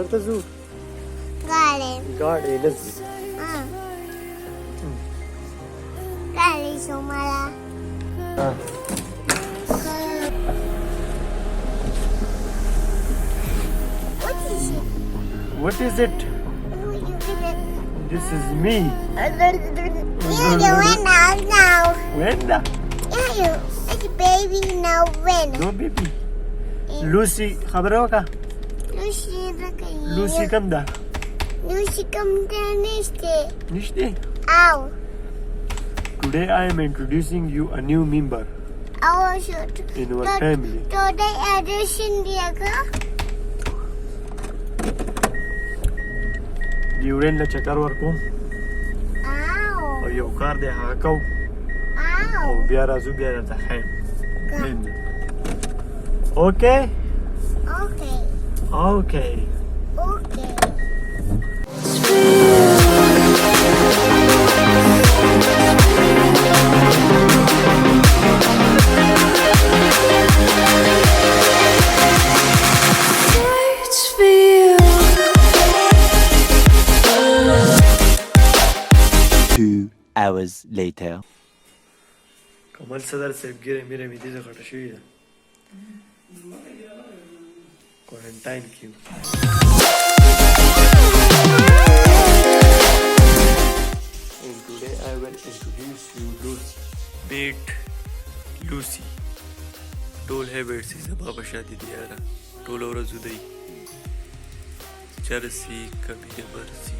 Kotta zoo? Garden. Garden is. Garden Somala. What is it? This is me. You went out now. When? Yeah, it's a baby now. When? No baby. Lucy, خبر होगा? Lucy कम दा? Lucy come down nishte. निश्ते. Ow. Today I am introducing you a new member Ow shoot. in our family. Today addition diaga. Diuren la chakar warko. Ow. او یو کار دی هغه کو Ow. او بیا راځو بیا درته ښیم اوکې Okay. اوکې Okay. Hours later. کمال صدر صاحب ګیره میره مې دې غټه شوې ده کوارنټاین کې And today I will introduce you Lucy. Lucy. ټول هیبټ سي زما په شادي دی یاره ټول ورځ دی چرسي کبیر برسي